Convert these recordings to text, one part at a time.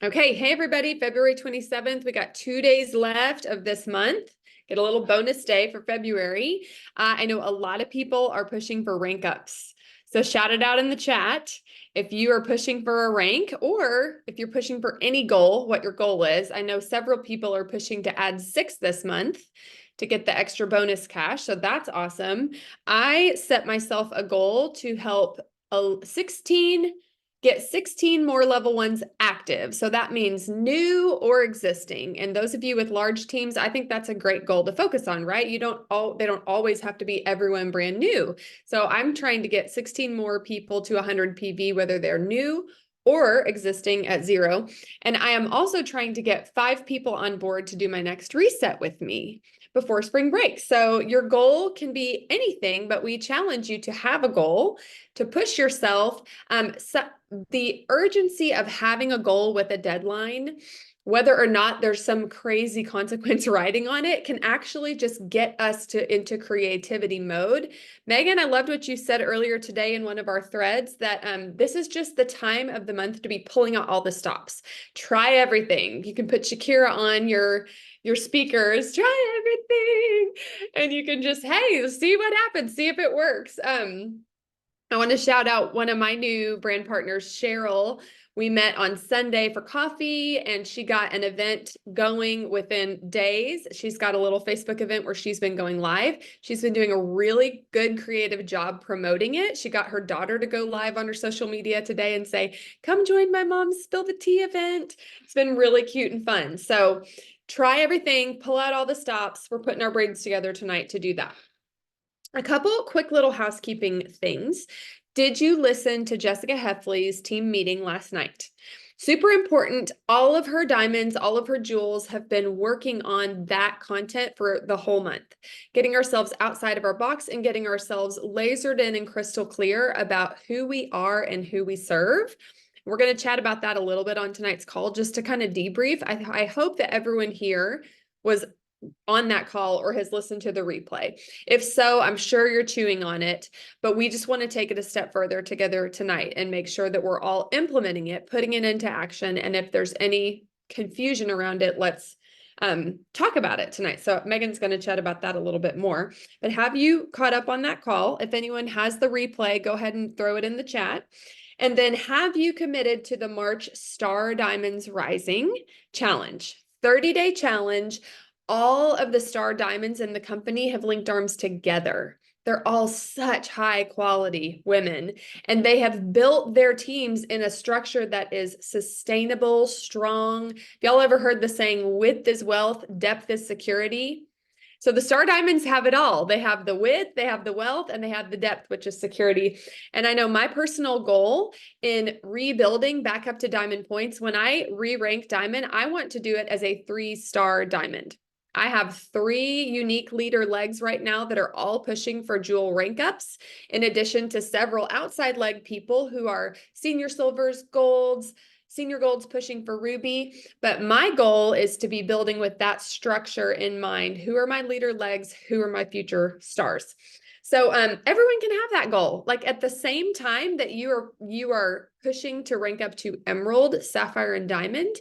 Okay, hey everybody, February 27th. We got 2 days left of this month. Get a little bonus day for February. I know a lot of people are pushing for rank ups. So shout it out in the chat if you are pushing for a rank or if you're pushing for any goal, what your goal is. I know several people are pushing to add 6 this month to get the extra bonus cash. So that's awesome. I set myself a goal to help 16 get 16 more level ones active. So that means new or existing. And those of you with large teams, I think that's a great goal to focus on, right? They don't always have to be everyone brand new. So I'm trying to get 16 more people to 100 PV, whether they're new or existing at 0. And I am also trying to get 5 people on board to do my next reset with me before spring break. So your goal can be anything, but we challenge you to have a goal, to push yourself. The urgency of having a goal with a deadline, whether or not there's some crazy consequence riding on it, can actually just get us into creativity mode. Megan, I loved what you said earlier today in one of our threads that this is just the time of the month to be pulling out all the stops. Try everything. You can put Shakira on your speakers, try everything, and you can just, hey, see what happens, see if it works. I want to shout out one of my new brand partners, Cheryl. We met on Sunday for coffee and she got an event going within days. She's got a little Facebook event where she's been going live. She's been doing a really good creative job promoting it. She got her daughter to go live on her social media today and say, come join my Mom's Spill the Tea event. It's been really cute and fun. So try everything, pull out all the stops. We're putting our brains together tonight to do that. A couple quick little housekeeping things. Did you listen to Jessica Heffley's team meeting last night? Super important. All of her diamonds, all of her jewels have been working on that content for the whole month, getting ourselves outside of our box and getting ourselves lasered in and crystal clear about who we are and who we serve. We're going to chat about that a little bit on tonight's call just to kind of debrief. I hope that everyone here was on that call or has listened to the replay. If so, I'm sure you're chewing on it, but we just want to take it a step further together tonight and make sure that we're all implementing it, putting it into action. And if there's any confusion around it, let's talk about it tonight. So Megan's going to chat about that a little bit more, but have you caught up on that call? If anyone has the replay, go ahead and throw it in the chat. And then have you committed to the March Star Diamonds Rising Challenge? 30-day challenge. All of the star diamonds in the company have linked arms together. They're all such high quality women, and they have built their teams in a structure that is sustainable, strong. Have y'all ever heard the saying, width is wealth, depth is security? So the star diamonds have it all. They have the width, they have the wealth, and they have the depth, which is security. And I know my personal goal in rebuilding back up to diamond points, when I re-rank diamond, I want to do it as a 3-star diamond. I have 3 unique leader legs right now that are all pushing for jewel rank ups, in addition to several outside leg people who are senior silvers, golds, senior golds pushing for ruby. But my goal is to be building with that structure in mind. Who are my leader legs? Who are my future stars? So everyone can have that goal. Like at the same time that you are pushing to rank up to emerald, sapphire, and diamond,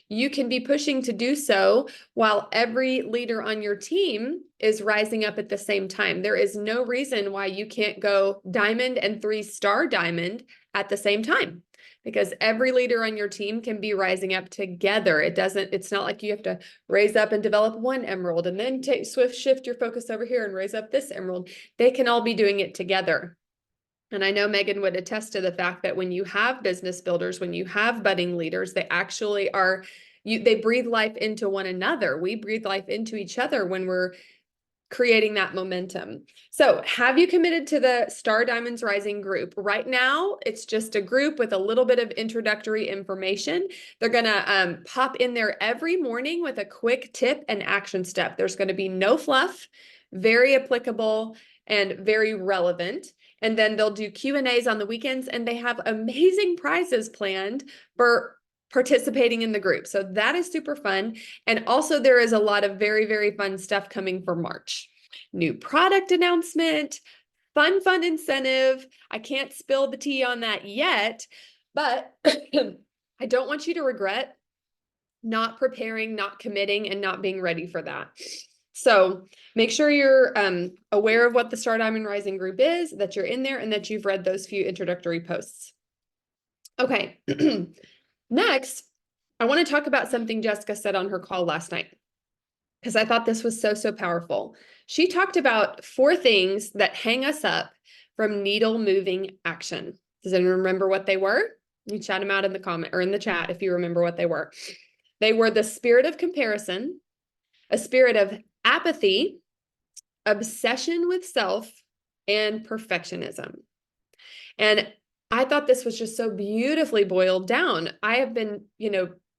you can be pushing to do so while every leader on your team is rising up at the same time. There is no reason why you can't go diamond and 3-star diamond at the same time, because every leader on your team can be rising up together. It's not like you have to raise up and develop one emerald and then shift your focus over here and raise up this emerald. They can all be doing it together. And I know Megan would attest to the fact that when you have business builders, when you have budding leaders, they actually are, they breathe life into one another. We breathe life into each other when we're creating that momentum. So have you committed to the Star Diamonds Rising group? Right now, it's just a group with a little bit of introductory information. They're going to pop in there every morning with a quick tip and action step. There's going to be no fluff, very applicable and very relevant. And then they'll do Q&As on the weekends, and they have amazing prizes planned for participating in the group. So that is super fun. And also there is a lot of very, very fun stuff coming for March. New product announcement, fun incentive. I can't spill the tea on that yet, but I don't want you to regret not preparing, not committing, and not being ready for that. So make sure you're aware of what the Star Diamond Rising group is, that you're in there, and that you've read those few introductory posts. Okay, next, I want to talk about something Jessica said on her call last night, because I thought this was so, so powerful. She talked about 4 things that hang us up from needle moving action. Does anyone remember what they were? You chat them out in the comment or in the chat if you remember what they were. They were the spirit of comparison, a spirit of apathy, obsession with self, and perfectionism. And I thought this was just so beautifully boiled down. I have been,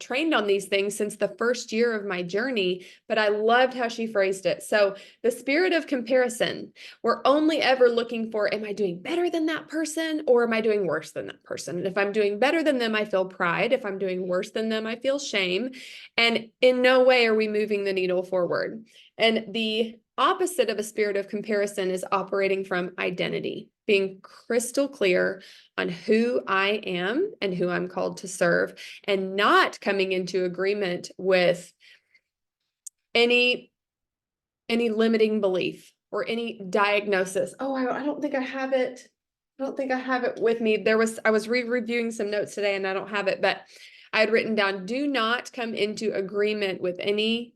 trained on these things since the first year of my journey, but I loved how she phrased it. So the spirit of comparison, we're only ever looking for, am I doing better than that person or am I doing worse than that person? And if I'm doing better than them, I feel pride. If I'm doing worse than them, I feel shame. And in no way are we moving the needle forward. And the opposite of a spirit of comparison is operating from identity, being crystal clear on who I am and who I'm called to serve, and not coming into agreement with any limiting belief or any diagnosis. Oh, I don't think I have it. I don't think I have it with me. I was reviewing some notes today and I don't have it, but I had written down, do not come into agreement with any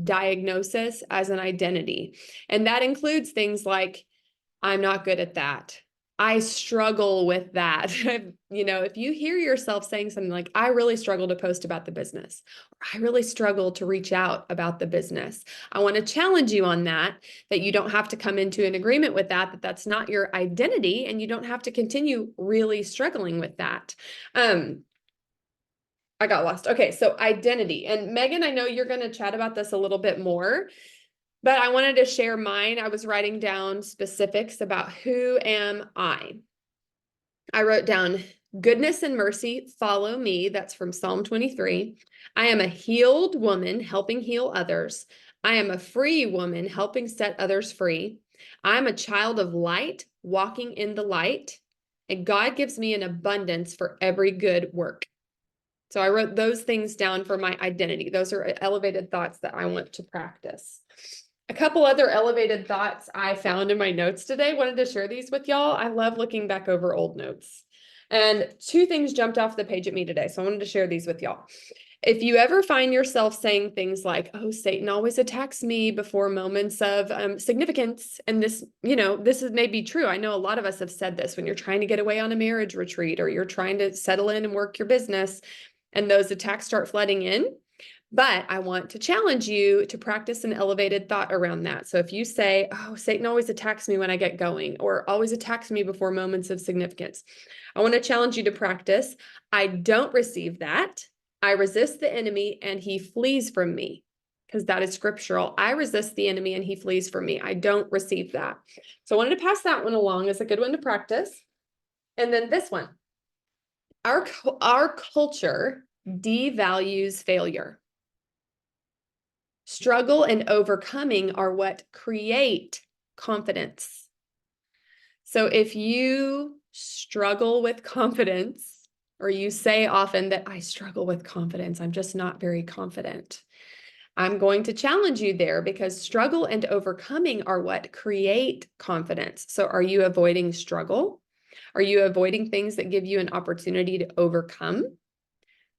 diagnosis as an identity. And that includes things like, I'm not good at that. I struggle with that. If you hear yourself saying something like, I really struggle to post about the business, or I really struggle to reach out about the business, I want to challenge you on that you don't have to come into an agreement with that that's not your identity, and you don't have to continue really struggling with that. I got lost. Okay, so identity. And Megan, I know you're going to chat about this a little bit more, but I wanted to share mine. I was writing down specifics about who am I. I wrote down, goodness and mercy follow me. That's from Psalm 23. I am a healed woman helping heal others. I am a free woman helping set others free. I'm a child of light walking in the light. And God gives me an abundance for every good work. So I wrote those things down for my identity. Those are elevated thoughts that I want to practice. A couple other elevated thoughts I found in my notes today. Wanted to share these with y'all. I love looking back over old notes. And 2 things jumped off the page at me today. So I wanted to share these with y'all. If you ever find yourself saying things like, oh, Satan always attacks me before moments of significance, and this is maybe true. I know a lot of us have said this when you're trying to get away on a marriage retreat or you're trying to settle in and work your business, and those attacks start flooding in. But I want to challenge you to practice an elevated thought around that. So if you say, oh, Satan always attacks me when I get going, or always attacks me before moments of significance, I want to challenge you to practice, I don't receive that. I resist the enemy and he flees from me, because that is scriptural. I resist the enemy and he flees from me. I don't receive that. So I wanted to pass that one along as a good one to practice. And then this one, our culture devalues failure. Struggle and overcoming are what create confidence. So if you struggle with confidence, or you say often that I struggle with confidence, I'm just not very confident, I'm going to challenge you there, because struggle and overcoming are what create confidence. So are you avoiding struggle? Are you avoiding things that give you an opportunity to overcome?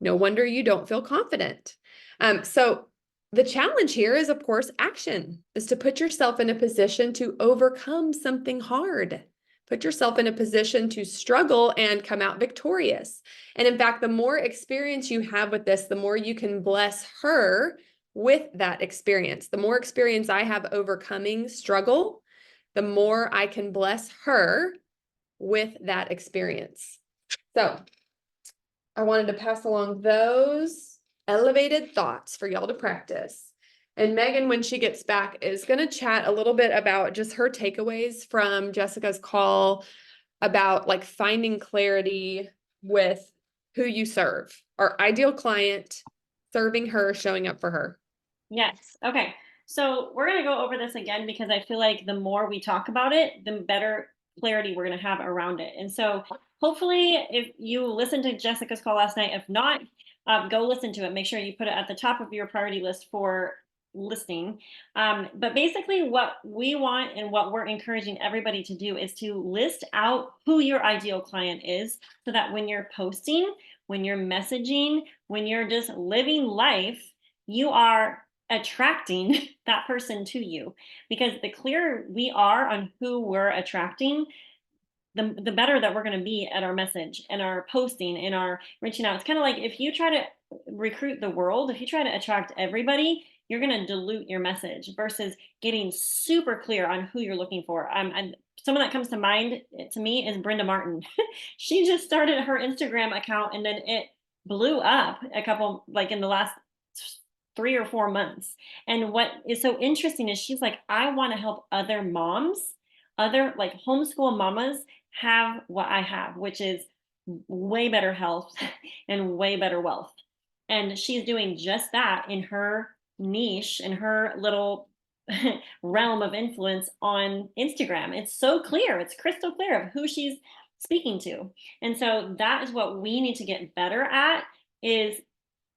No wonder you don't feel confident. So the challenge here is, of course, action, is to put yourself in a position to overcome something hard. Put yourself in a position to struggle and come out victorious. And in fact, the more experience you have with this, the more you can bless her with that experience. The more experience I have overcoming struggle, the more I can bless her with that experience. So I wanted to pass along those elevated thoughts for y'all to practice. And Megan, when she gets back, is going to chat a little bit about just her takeaways from Jessica's call about like finding clarity with who you serve, our ideal client, serving her, showing up for her. Yes. Okay. So we're going to go over this again, because I feel like the more we talk about it, the better clarity we're going to have around it. And so hopefully, if you listened to Jessica's call last night, if not, go listen to it. Make sure you put it at the top of your priority list for listening. But basically, what we want and what we're encouraging everybody to do is to list out who your ideal client is, so that when you're posting, when you're messaging, when you're just living life, you are attracting that person to you. Because the clearer we are on who we're attracting, the better that we're going to be at our message and our posting and our reaching out. It's kind of like if you try to recruit the world, if you try to attract everybody, you're going to dilute your message versus getting super clear on who you're looking for. And someone that comes to mind to me is Brenda Martin. She just started her Instagram account and then it blew up a couple, like in the last 3 or 4 months. And what is so interesting is she's like, I want to help other moms, other like homeschool mamas have what I have, which is way better health and way better wealth. And she's doing just that in her niche, in her little realm of influence on Instagram. It's so clear, it's crystal clear of who she's speaking to. And so that is what we need to get better at, is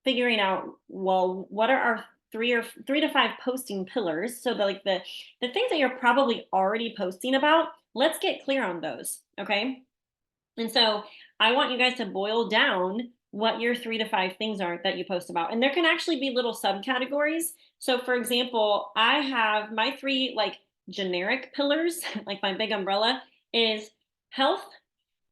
figuring out, well, what are our 3 to 5 posting pillars? So the things that you're probably already posting about, let's get clear on those. Okay. And so I want you guys to boil down what your 3 to 5 things are that you post about. And there can actually be little subcategories. So for example, I have my 3 like generic pillars, like my big umbrella is health,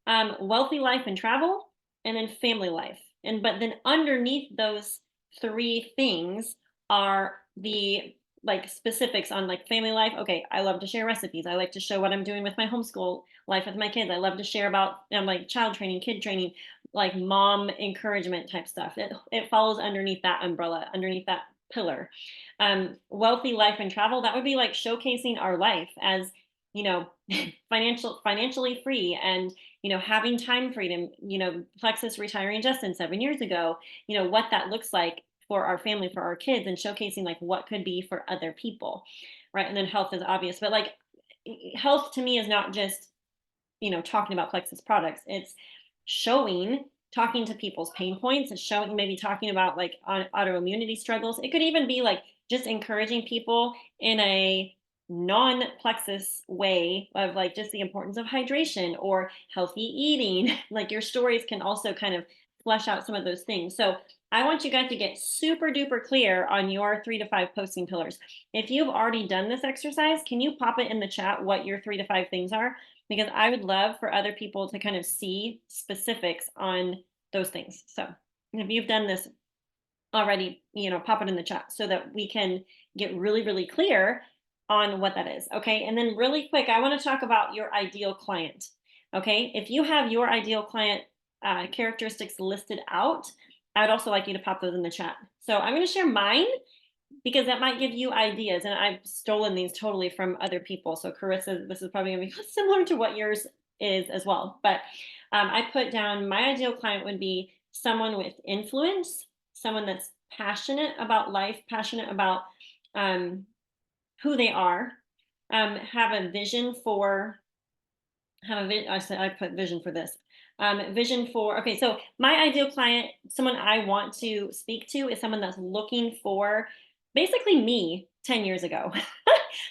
wealthy life and travel, and then family life. And but then underneath those 3 things are the like specifics on like family life. Okay, I love to share recipes. I like to show what I'm doing with my homeschool life with my kids. I love to share about like child training, kid training, like mom encouragement type stuff. It falls underneath that umbrella, underneath that pillar. Wealthy life and travel, that would be like showcasing our life as, you know, financially free, and having time freedom. Plexus retiring just in 7 years ago, what that looks like for our family, for our kids, and showcasing like what could be for other people, right? And then health is obvious, but like health to me is not just talking about Plexus products. It's showing, talking to people's pain points. It's showing, maybe talking about like autoimmunity struggles. It could even be like just encouraging people in a non-Plexus way of like just the importance of hydration or healthy eating. Like your stories can also kind of flesh out some of those things. So I want you guys to get super duper clear on your 3 to 5 posting pillars. If you've already done this exercise, can you pop it in the chat what your 3 to 5 things are? Because I would love for other people to kind of see specifics on those things. So if you've done this already, pop it in the chat so that we can get really, really clear on what that is. Okay. And then really quick, I want to talk about your ideal client. Okay. If you have your ideal client characteristics listed out, I'd also like you to pop those in the chat. So I'm going to share mine because that might give you ideas. And I've stolen these totally from other people. So Carissa, this is probably going to be similar to what yours is as well. But I put down my ideal client would be someone with influence, someone that's passionate about life, passionate about who they are, have a vision for, I put vision for this. Vision for, okay, so my ideal client, someone I want to speak to is someone that's looking for basically me 10 years ago.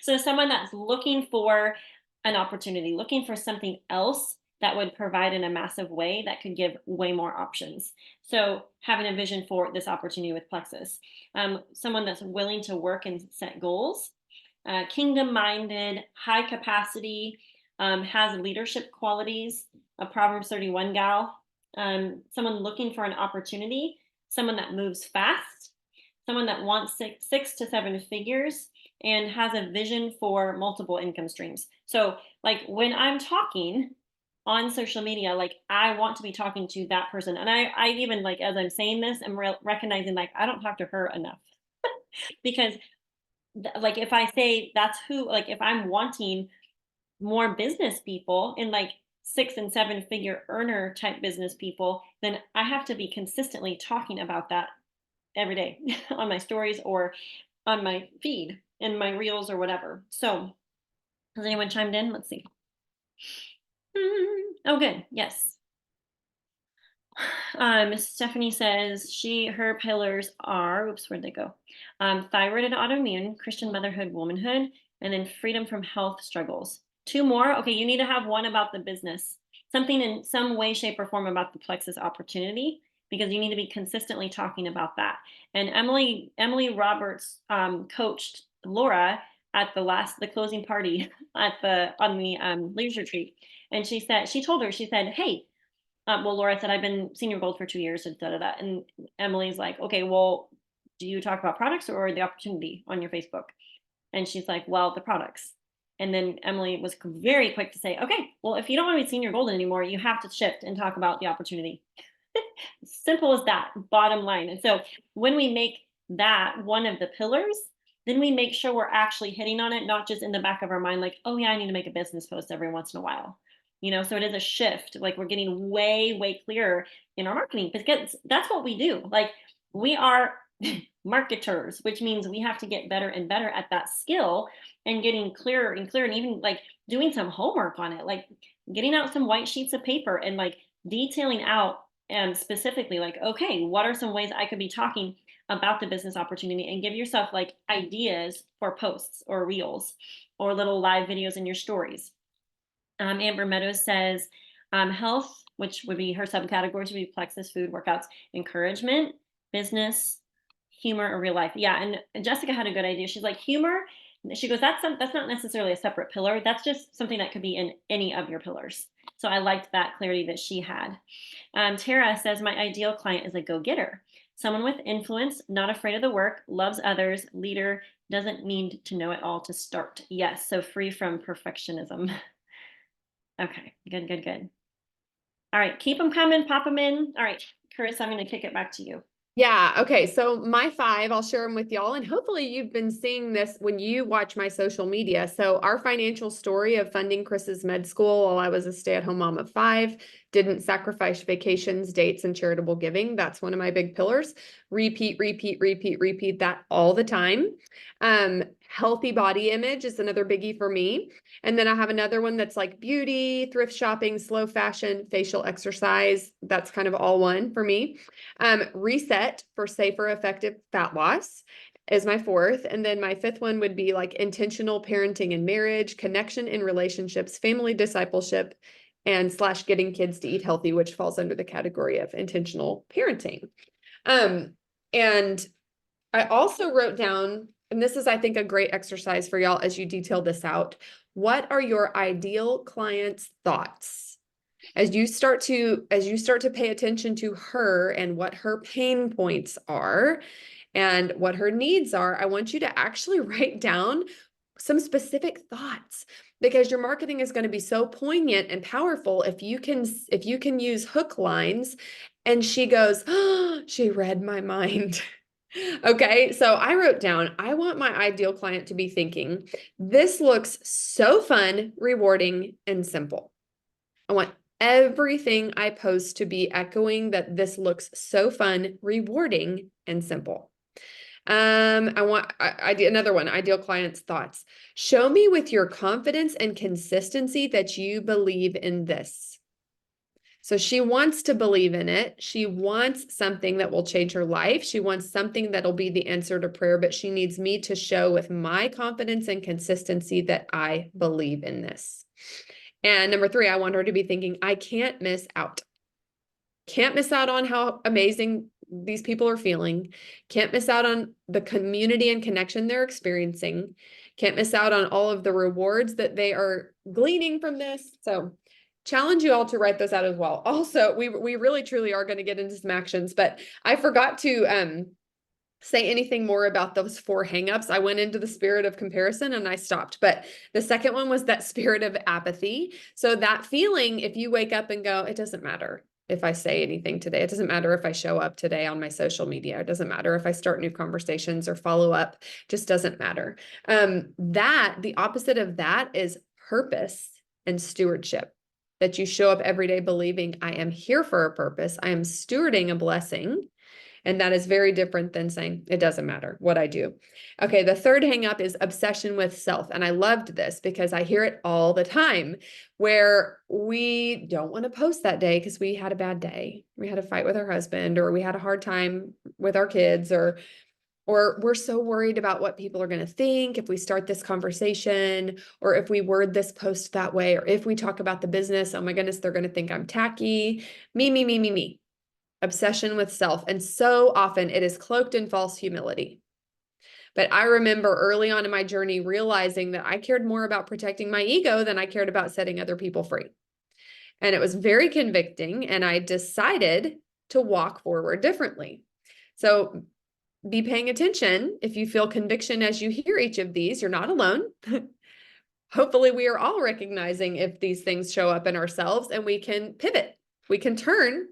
So someone that's looking for an opportunity, looking for something else that would provide in a massive way that could give way more options. So having a vision for this opportunity with Plexus. Someone that's willing to work and set goals, kingdom-minded, high capacity, has leadership qualities, a Proverbs 31 gal, someone looking for an opportunity, someone that moves fast, someone that wants 6 to 7 figures, and has a vision for multiple income streams. So like when I'm talking on social media, like I want to be talking to that person. And I even like, as I'm saying this, I'm recognizing like, I don't talk to her enough because like, if I say that's who, like if I'm wanting more business people in like 6 and 7 figure earner type business people, then I have to be consistently talking about that every day on my stories or on my feed in my reels or whatever. So has anyone chimed in? Let's see. Oh, good. Yes. Stephanie says her pillars are, oops, where'd they go? Thyroid and autoimmune, Christian motherhood, womanhood, and then freedom from health struggles. Two more. Okay, you need to have one about the business, something in some way, shape, or form about the Plexus opportunity, because you need to be consistently talking about that. And Emily Roberts coached Laura at the closing party on the leaders retreat, and she told her, she said, hey, well, Laura said, I've been senior gold for 2 years, and da da da. And Emily's like, okay, well, do you talk about products or the opportunity on your Facebook? And she's like, well, the products. And then Emily was very quick to say, okay, well, if you don't want to be senior golden anymore, you have to shift and talk about the opportunity. Simple as that, bottom line. And so when we make that one of the pillars, then we make sure we're actually hitting on it, not just in the back of our mind, like, oh yeah, I need to make a business post every once in a while. So it is a shift. Like, we're getting way clearer in our marketing, because that's what we do. Like, we are marketers, which means we have to get better and better at that skill, and getting clearer and clearer, and even like doing some homework on it, like getting out some white sheets of paper and like detailing out specifically, like, okay, what are some ways I could be talking about the business opportunity, and give yourself like ideas for posts or reels or little live videos in your stories. Amber Meadows says health, which would be her subcategories, would be Plexus, food, workouts, encouragement, business, humor, or real life. Yeah, and Jessica had a good idea. She's like, humor. She goes, that's not necessarily a separate pillar. That's just something that could be in any of your pillars. So I liked that clarity that she had. Tara says, my ideal client is a go-getter, someone with influence, not afraid of the work, loves others, leader, doesn't need to know it all to start. Yes, so free from perfectionism. Okay, good. All right, keep them coming, pop them in. All right, Chris, I'm going to kick it back to you. Yeah. Okay. So my 5, I'll share them with y'all. And hopefully you've been seeing this when you watch my social media. So our financial story of funding Chris's med school while I was a stay-at-home mom of 5, didn't sacrifice vacations, dates, and charitable giving. That's one of my big pillars. Repeat that all the time. Healthy body image is another biggie for me. And then I have another one that's like beauty, thrift shopping, slow fashion, facial exercise. That's kind of all one for me. Reset for safer, effective fat loss is my 4th. And then my 5th one would be like intentional parenting and marriage, connection in relationships, family discipleship, and / getting kids to eat healthy, which falls under the category of intentional parenting. And I also wrote down, and this is, I think, a great exercise for y'all as you detail this out. What are your ideal client's thoughts? As you start to pay attention to her and what her pain points are and what her needs are, I want you to actually write down some specific thoughts, because your marketing is going to be so poignant and powerful if you can use hook lines. And she goes, oh, she read my mind. Okay, so I wrote down, I want my ideal client to be thinking, this looks so fun, rewarding, and simple. I want everything I post to be echoing that this looks so fun, rewarding, and simple. I want another one, ideal client's thoughts. Show me with your confidence and consistency that you believe in this. So she wants to believe in it. She wants something that will change her life. She wants something that'll be the answer to prayer, but she needs me to show with my confidence and consistency that I believe in this. And number 3, I want her to be thinking, I can't miss out. Can't miss out on how amazing these people are feeling. Can't miss out on the community and connection they're experiencing. Can't miss out on all of the rewards that they are gleaning from this. So challenge you all to write those out as well. Also, we really truly are going to get into some actions, but I forgot to say anything more about those 4 hangups. I went into the spirit of comparison and I stopped. But the second one was that spirit of apathy. So that feeling, if you wake up and go, it doesn't matter if I say anything today. It doesn't matter if I show up today on my social media. It doesn't matter if I start new conversations or follow up. Just doesn't matter. The opposite of that is purpose and stewardship. That you show up every day believing I am here for a purpose. I am stewarding a blessing. And that is very different than saying, it doesn't matter what I do. Okay, the third hang up is obsession with self. And I loved this because I hear it all the time where we don't want to post that day because we had a bad day. We had a fight with our husband, or we had a hard time with our kids, or we're so worried about what people are going to think if we start this conversation, or if we word this post that way, or if we talk about the business, oh my goodness, they're going to think I'm tacky. Me. Obsession with self. And so often it is cloaked in false humility. But I remember early on in my journey realizing that I cared more about protecting my ego than I cared about setting other people free. And it was very convicting, and I decided to walk forward differently. So be paying attention. If you feel conviction as you hear each of these, you're not alone. Hopefully we are all recognizing if these things show up in ourselves, and we can pivot, we can turn,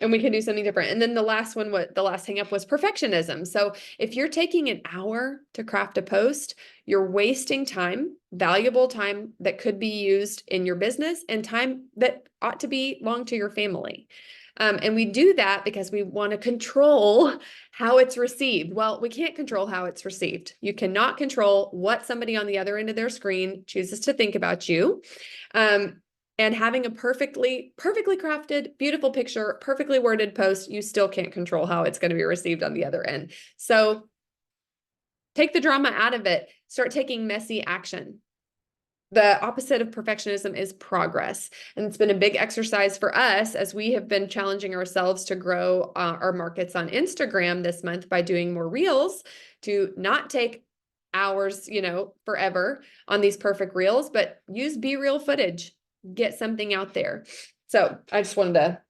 and we can do something different. And then the last one, the last hang up was perfectionism. So if you're taking an hour to craft a post, you're wasting time, valuable time that could be used in your business, and time that ought to belong to your family. And we do that because we want to control how it's received. Well, we can't control how it's received. You cannot control what somebody on the other end of their screen chooses to think about you. And having a perfectly crafted, beautiful picture, perfectly worded post, you still can't control how it's going to be received on the other end. So take the drama out of it. Start taking messy action. The opposite of perfectionism is progress. And it's been a big exercise for us as we have been challenging ourselves to grow our markets on Instagram this month by doing more reels, to not take hours, forever on these perfect reels, but use BeReal footage. Get something out there. So I just wanted to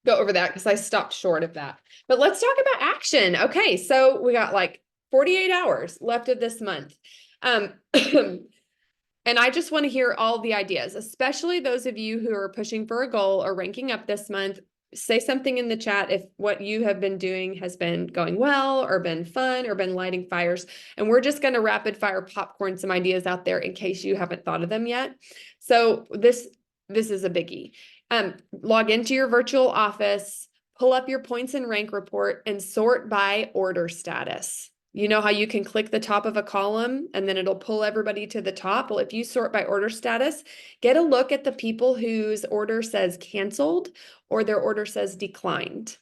go over that because I stopped short of that. But let's talk about action. Okay, so we got like 48 hours left of this month. And I just want to hear all the ideas, especially those of you who are pushing for a goal or ranking up this month. Say something in the chat if what you have been doing has been going well, or been fun, or been lighting fires. And we're just going to rapid fire popcorn some ideas out there in case you haven't thought of them yet. So this is a biggie. Log into your virtual office, pull up your points and rank report, and sort by order status. You know how you can click the top of a column and then it'll pull everybody to the top? Well, if you sort by order status, get a look at the people whose order says canceled or their order says declined.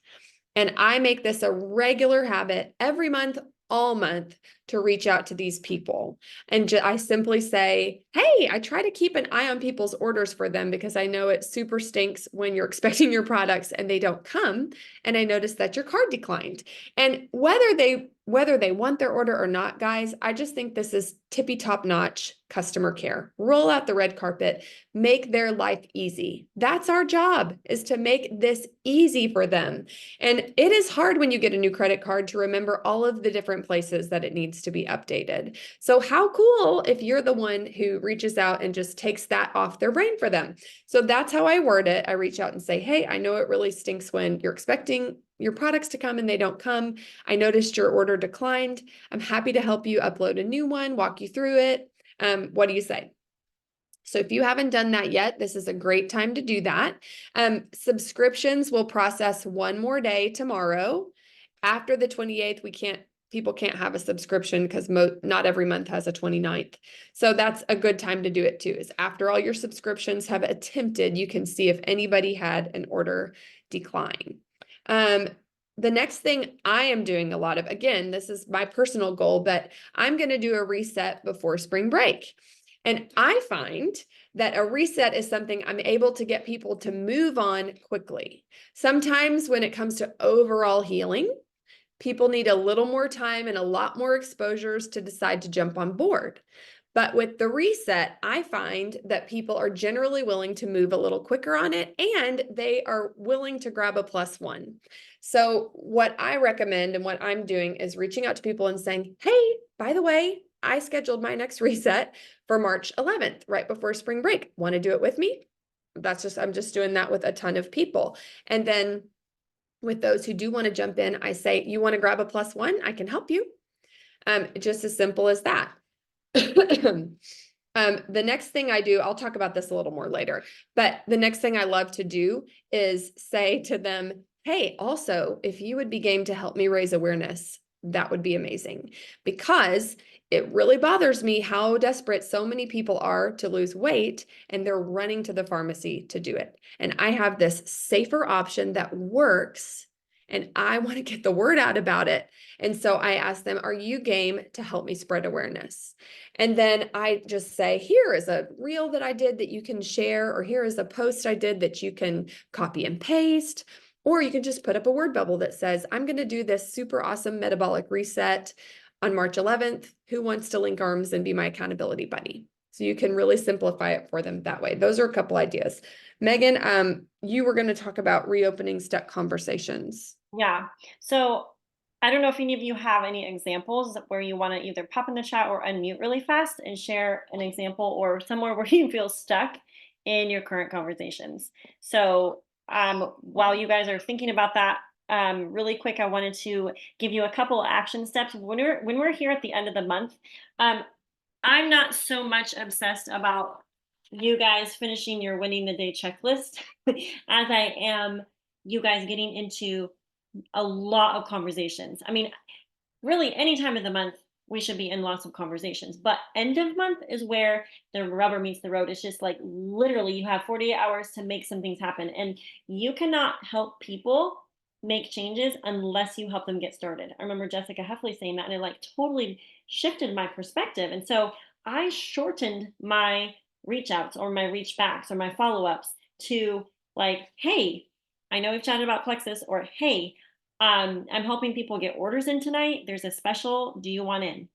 And I make this a regular habit every month, all month, to reach out to these people. And I simply say, hey, I try to keep an eye on people's orders for them because I know it super stinks when you're expecting your products and they don't come. And I noticed that your card declined. And whether they want their order or not, guys, I just think this is tippy top notch customer care. Roll out the red carpet, make their life easy. That's our job, is to make this easy for them. And it is hard when you get a new credit card to remember all of the different places that it needs to be updated. So how cool if you're the one who reaches out and just takes that off their brain for them. So that's how I word it. I reach out and say, hey, I know it really stinks when you're expecting your products to come and they don't come. I noticed your order declined. I'm happy to help you upload a new one, walk you through it. What do you say? So if you haven't done that yet, this is a great time to do that. Subscriptions will process one more day tomorrow. After the 28th, people can't have a subscription because not every month has a 29th. So that's a good time to do it too, is after all your subscriptions have attempted, you can see if anybody had an order decline. The next thing I am doing a lot of, again, this is my personal goal, but I'm going to do a reset before spring break. And I find that a reset is something I'm able to get people to move on quickly. Sometimes when it comes to overall healing, people need a little more time and a lot more exposures to decide to jump on board. But with the reset, I find that people are generally willing to move a little quicker on it, and they are willing to grab a +1. So what I recommend and what I'm doing is reaching out to people and saying, hey, by the way, I scheduled my next reset for March 11th, right before spring break. Want to do it with me? I'm just doing that with a ton of people. And then with those who do want to jump in, I say, you want to grab a +1? I can help you. Just as simple as that. The next thing I do, I'll talk about this a little more later, but the next thing I love to do is say to them, hey, also, if you would be game to help me raise awareness, that would be amazing, because it really bothers me how desperate so many people are to lose weight, and they're running to the pharmacy to do it. And I have this safer option that works, and I want to get the word out about it. And so I ask them, are you game to help me spread awareness? And then I just say, here is a reel that I did that you can share, or here is a post I did that you can copy and paste. Or you can just put up a word bubble that says, I'm going to do this super awesome metabolic reset on March 11th. Who wants to link arms and be my accountability buddy? So you can really simplify it for them that way. Those are a couple ideas. Megan, you were going to talk about reopening stuck conversations. Yeah. So I don't know if any of you have any examples where you want to either pop in the chat or unmute really fast and share an example or somewhere where you feel stuck in your current conversations. So while you guys are thinking about that, really quick, I wanted to give you a couple action steps. When we're here at the end of the month, I'm not so much obsessed about you guys finishing your winning the day checklist as I am you guys getting into a lot of conversations. I mean, really, any time of the month, we should be in lots of conversations. But end of month is where the rubber meets the road. It's just like literally you have 48 hours to make some things happen. And you cannot help people make changes unless you help them get started. I remember Jessica Heffley saying that, and it like totally shifted my perspective. And so I shortened my reach outs or my reach backs or my follow ups to like, hey, I know we've chatted about Plexus, or hey, I'm helping people get orders in tonight. There's a special. Do you want in?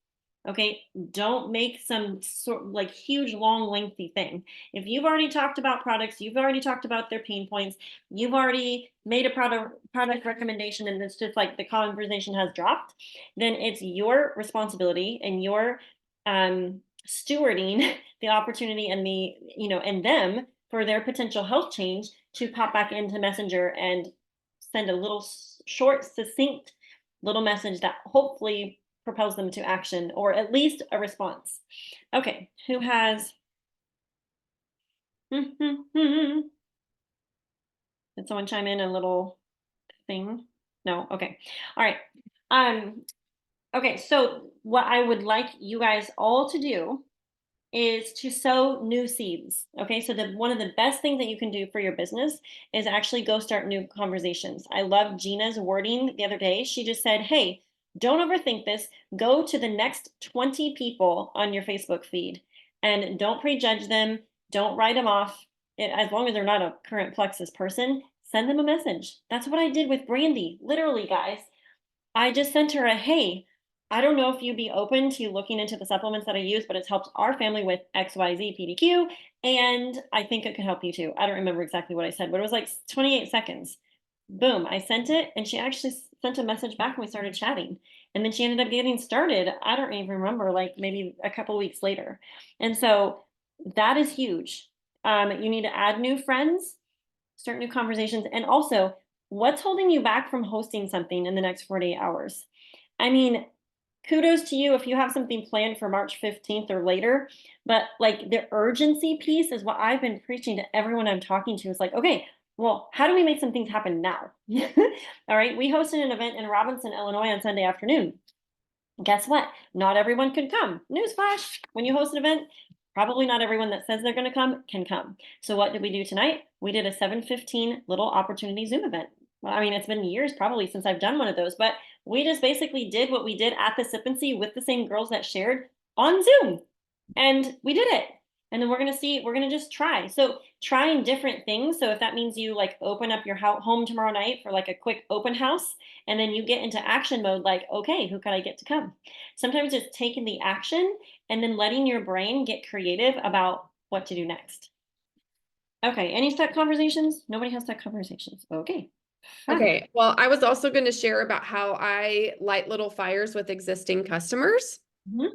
Okay. Don't make some sort of like huge, long, lengthy thing. If you've already talked about products, you've already talked about their pain points, you've already made a product recommendation, and it's just like the conversation has dropped, then it's your responsibility and your stewarding the opportunity and the, and them for their potential health change to pop back into Messenger and send a little short, succinct little message that hopefully propels them to action or at least a response. Okay, who has? Did someone chime in a little thing? No. Okay. All right. Okay. So what I would like you guys all to do is to sow new seeds. Okay, so one of the best things that you can do for your business is actually go start new conversations. I love Gina's wording the other day. She just said, hey, don't overthink this. Go to the next 20 people on your Facebook feed and don't prejudge them. Don't write them off. As long as they're not a current Plexus person, send them a message. That's what I did with Brandy. Literally, guys. I just sent her a, hey, I don't know if you'd be open to looking into the supplements that I use, but it's helped our family with XYZ PDQ. And I think it could help you too. I don't remember exactly what I said, but it was like 28 seconds. Boom, I sent it. And she actually sent a message back and we started chatting. And then she ended up getting started. I don't even remember, like maybe a couple weeks later. And so that is huge. You need to add new friends, start new conversations, and also what's holding you back from hosting something in the next 48 hours? I mean, kudos to you if you have something planned for March 15th or later, but like the urgency piece is what I've been preaching to everyone I'm talking to. It's like, okay, well, how do we make some things happen now? All right, we hosted an event in Robinson, Illinois on Sunday afternoon. Guess what? Not everyone could come. Newsflash, when you host an event, probably not everyone that says they're going to come can come. So what did we do tonight? We did a 7:15 little opportunity Zoom event. Well, I mean, it's been years probably since I've done one of those, but we just basically did what we did at the Sip and See with the same girls that shared on Zoom. And we did it. And then we're going to just try. So trying different things. So if that means you like open up your home tomorrow night for like a quick open house, and then you get into action mode, like, okay, who can I get to come? Sometimes it's taking the action and then letting your brain get creative about what to do next. Okay, any stuck conversations? Nobody has stuck conversations. Okay. Fun. Okay, well, I was also going to share about how I light little fires with existing customers. So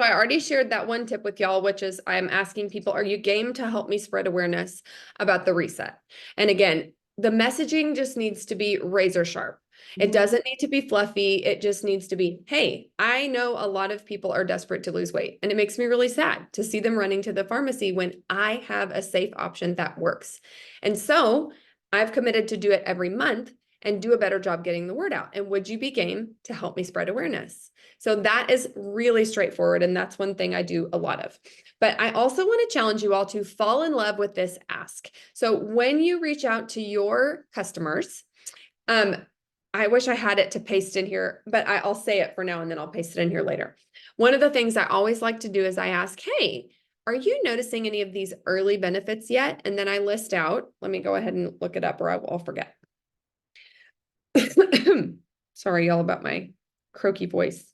I already shared that one tip with y'all, which is I'm asking people, are you game to help me spread awareness about the reset? And again, the messaging just needs to be razor sharp. It doesn't need to be fluffy. It just needs to be, hey, I know a lot of people are desperate to lose weight. And it makes me really sad to see them running to the pharmacy when I have a safe option that works. And so I've committed to do it every month. and do a better job getting the word out? And would you be game to help me spread awareness? So that is really straightforward. And that's one thing I do a lot of. But I also want to challenge you all to fall in love with this ask. So when you reach out to your customers, I wish I had it to paste in here, but I'll say it for now and then I'll paste it in here later. One of the things I always like to do is I ask, hey, are you noticing any of these early benefits yet? And then I list out, let me go ahead and look it up or I'll forget. Sorry, y'all, about my croaky voice.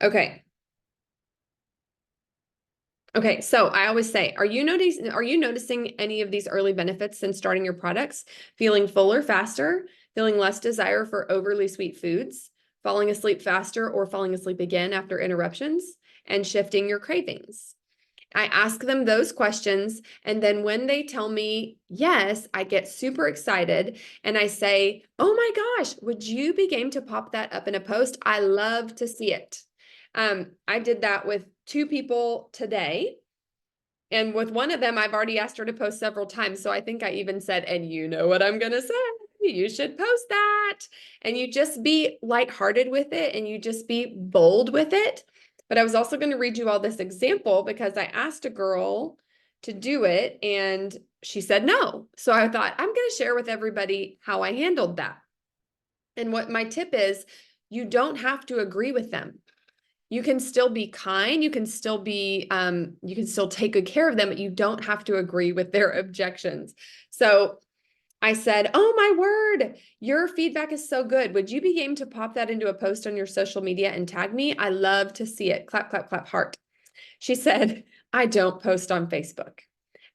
Okay. Okay, so I always say, are you noticing any of these early benefits since starting your products? Feeling fuller faster, feeling less desire for overly sweet foods, falling asleep faster or falling asleep again after interruptions, and shifting your cravings? I ask them those questions, and then when they tell me yes, I get super excited and I say, oh my gosh, would you be game to pop that up in a post? I love to see it. I did that with 2 people today. And with one of them, I've already asked her to post several times. So I think I even said, and you know what I'm going to say, you should post that. And you just be lighthearted with it and you just be bold with it. But I was also going to read you all this example because I asked a girl to do it and she said no. So I thought I'm going to share with everybody how I handled that. And what my tip is, you don't have to agree with them. You can still be kind, you can still be, you can still take good care of them, but you don't have to agree with their objections. So I said, oh my word, your feedback is so good. Would you be game to pop that into a post on your social media and tag me? I love to see it. Clap, clap, clap, heart. She said, I don't post on Facebook.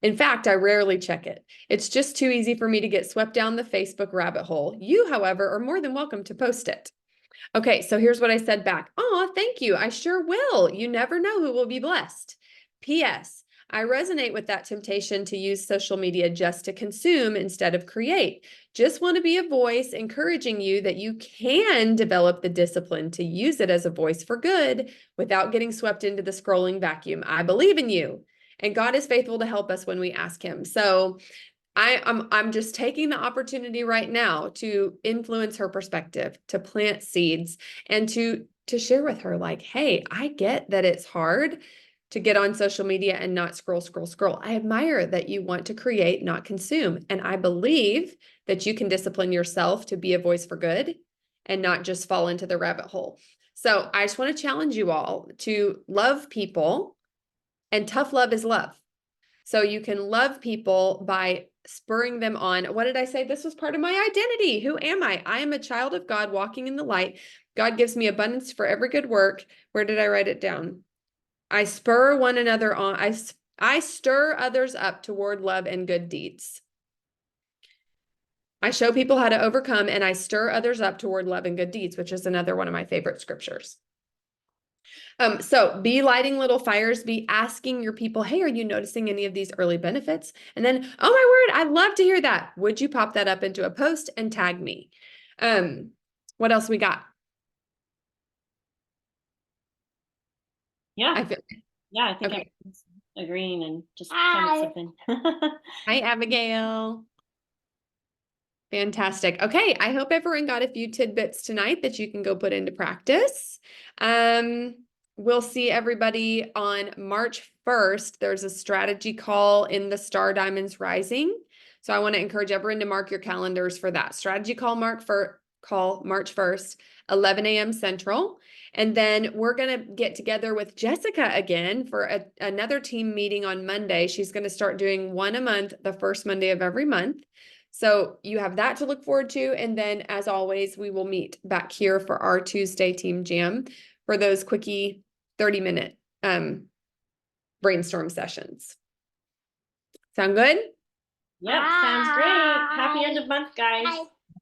In fact, I rarely check it. It's just too easy for me to get swept down the Facebook rabbit hole. You, however, are more than welcome to post it. Okay, so here's what I said back. Oh, thank you. I sure will. You never know who will be blessed. P.S. I resonate with that temptation to use social media just to consume instead of create. Just want to be a voice encouraging you that you can develop the discipline to use it as a voice for good without getting swept into the scrolling vacuum. I believe in you. And God is faithful to help us when we ask him. So I'm just taking the opportunity right now to influence her perspective, to plant seeds, and to share with her like, hey, I get that it's hard to get on social media and not scroll, scroll, scroll. I admire that you want to create, not consume. And I believe that you can discipline yourself to be a voice for good and not just fall into the rabbit hole. So I just want to challenge you all to love people, and tough love is love. So you can love people by spurring them on. What did I say? This was part of my identity. Who am I? I am a child of God walking in the light. God gives me abundance for every good work. Where did I write it down? I spur one another on. I stir others up toward love and good deeds. I show people how to overcome and I stir others up toward love and good deeds, which is another one of my favorite scriptures. So be lighting little fires, be asking your people, hey, are you noticing any of these early benefits? And then, oh my word, I'd love to hear that. Would you pop that up into a post and tag me? What else we got? Yeah. I feel I think okay. everyone's agreeing and just trying to slip in. Hi, Abigail. Fantastic. Okay, I hope everyone got a few tidbits tonight that you can go put into practice. We'll see everybody on March 1st. There's a strategy call in the Star Diamonds Rising. So I want to encourage everyone to mark your calendars for that. Strategy call March 1st, 11 a.m. Central. And then we're going to get together with Jessica again for another team meeting on Monday. She's going to start doing one a month, the first Monday of every month. So you have that to look forward to. And then as always, we will meet back here for our Tuesday team jam for those quickie 30-minute brainstorm sessions. Sound good? Yep, sounds great. Happy end of month, guys.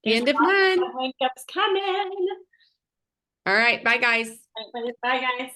End of month. Wake up's coming. All right. Bye, guys. Bye, guys.